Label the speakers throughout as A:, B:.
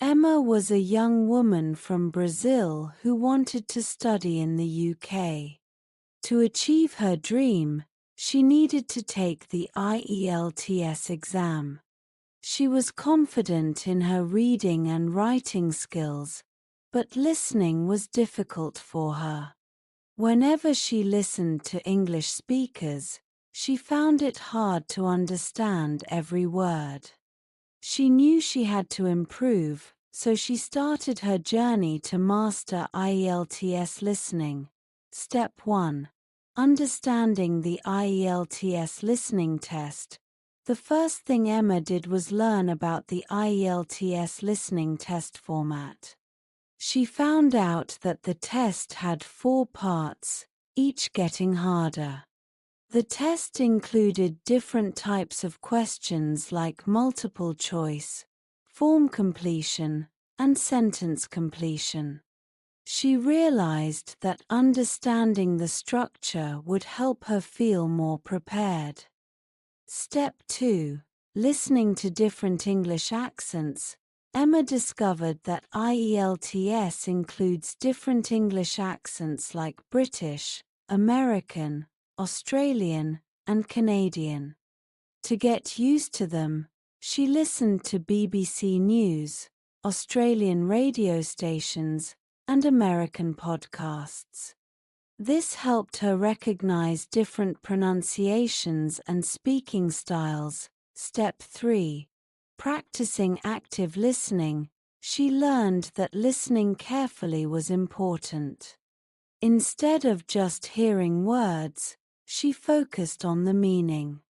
A: Emma was a young woman from Brazil who wanted to study in the UK. To achieve her dream, she needed to take the IELTS exam. She was confident in her reading and writing skills, but listening was difficult for her. Whenever she listened to English speakers, she found it hard to understand every word. She knew she had to improve, so she started her journey to master IELTS listening. Step 1. Understanding the IELTS listening test. The first thing Emma did was learn about the IELTS listening test format. She found out that the test had 4 parts, each getting harder. The test included different types of questions like multiple choice, form completion, and sentence completion. She realized that understanding the structure would help her feel more prepared. Step 2. Listening to different English accents. Emma discovered that IELTS includes different English accents like British, American, Australian, and Canadian. To get used to them, she listened to BBC News, Australian radio stations, and American podcasts. This helped her recognize different pronunciations and speaking styles. Step 3. Practicing active listening. She learned that listening carefully was important. Instead of just hearing words, she focused on the meaning.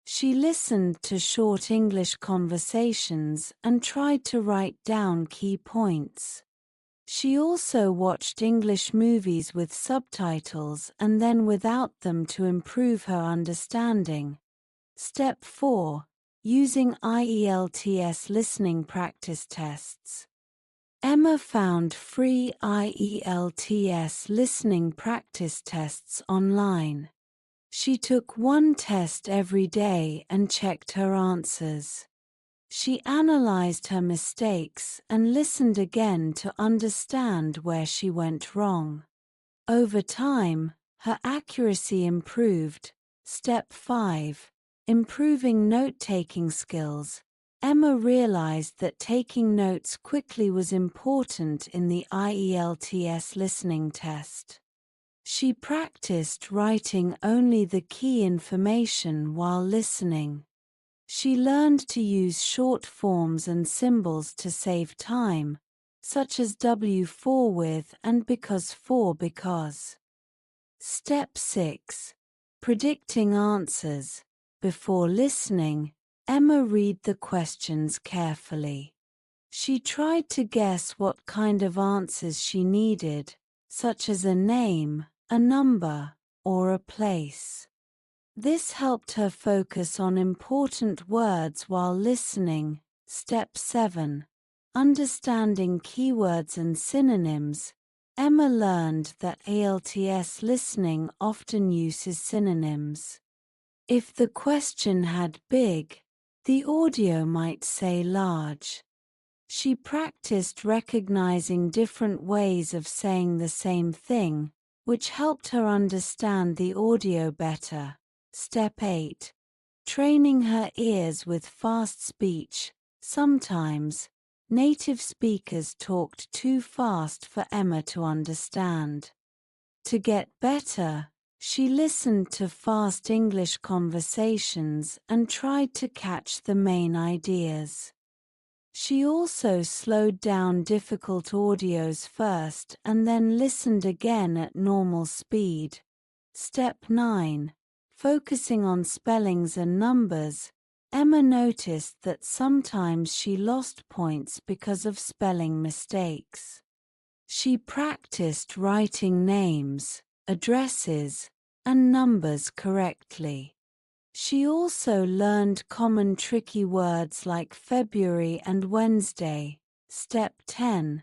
A: She listened to short English conversations and tried to write down key points. She also watched English movies with subtitles and then without them to improve her understanding. Step 4. Using IELTS listening practice tests. Emma found free IELTS listening practice tests online. She took one test every day and checked her answers. She analyzed her mistakes and listened again to understand where she went wrong. Over time, her accuracy improved. Step 5. Improving note-taking skills. Emma realized that taking notes quickly was important in the IELTS listening test. She practiced writing only the key information while listening. She learned to use short forms and symbols to save time, such as W for with and because for because. Step 6. Predicting answers. Before listening, Emma read the questions carefully. She tried to guess what kind of answers she needed, such as a name, a number, or a place. This helped her focus on important words while listening. Step 7. Understanding keywords and synonyms. Emma learned that IELTS listening often uses synonyms. If the question had big, the audio might say large. She practiced recognizing different ways of saying the same thing, which helped her understand the audio better. Step 8. Training her ears with fast speech. Sometimes, native speakers talked too fast for Emma to understand. To get better, she listened to fast English conversations and tried to catch the main ideas. She also slowed down difficult audios first and then listened again at normal speed. Step 9. Focusing on spellings and numbers. Emma noticed that sometimes she lost points because of spelling mistakes. She practiced writing names, addresses, and numbers correctly. She also learned common tricky words like February and Wednesday. Step 10.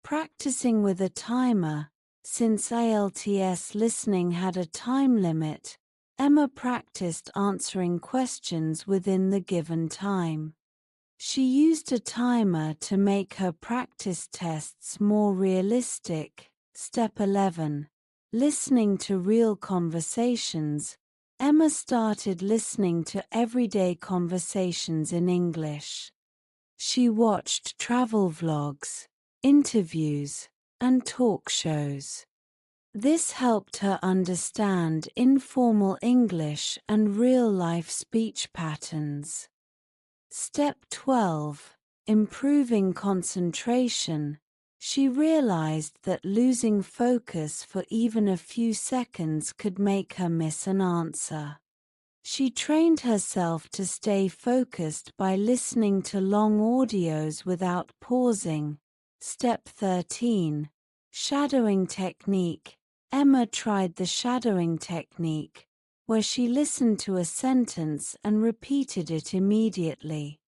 A: Practicing with a timer. Since IELTS listening had a time limit, Emma practiced answering questions within the given time. She used a timer to make her practice tests more realistic. Step 11. Listening to real conversations. Emma started listening to everyday conversations in English. She watched travel vlogs, interviews, and talk shows. This helped her understand informal English and real-life speech patterns. Step 12. Improving concentration. She realized that losing focus for even a few seconds could make her miss an answer. She trained herself to stay focused by listening to long audios without pausing. Step 13. Shadowing technique. Emma tried the shadowing technique, where she listened to a sentence and repeated it immediately.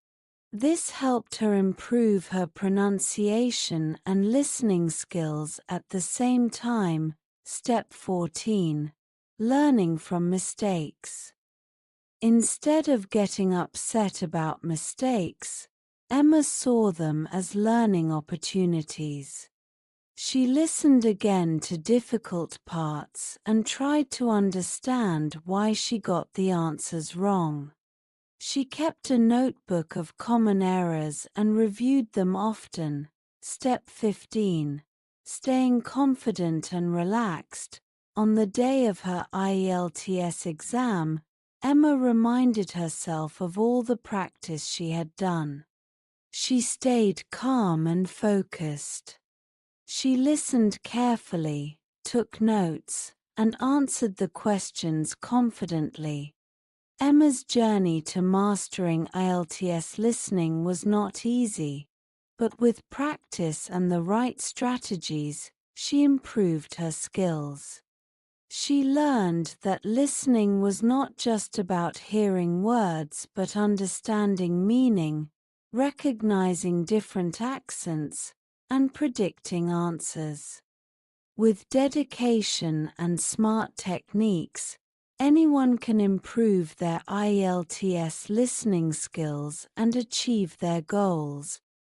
A: This helped her improve her pronunciation and listening skills at the same time. Step 14. Learning from mistakes. Instead of getting upset about mistakes, Emma saw them as learning opportunities. She listened again to difficult parts and tried to understand why she got the answers wrong. She kept a notebook of common errors and reviewed them often. Step 15. Staying confident and relaxed. On the day of her IELTS exam, Emma reminded herself of all the practice she had done. She stayed calm and focused. She listened carefully, took notes, and answered the questions confidently. Emma's journey to mastering IELTS listening was not easy, but with practice and the right strategies, she improved her skills. She learned that listening was not just about hearing words but understanding meaning, recognizing different accents, and predicting answers. With dedication and smart techniques, anyone can improve their IELTS listening skills and achieve their goals.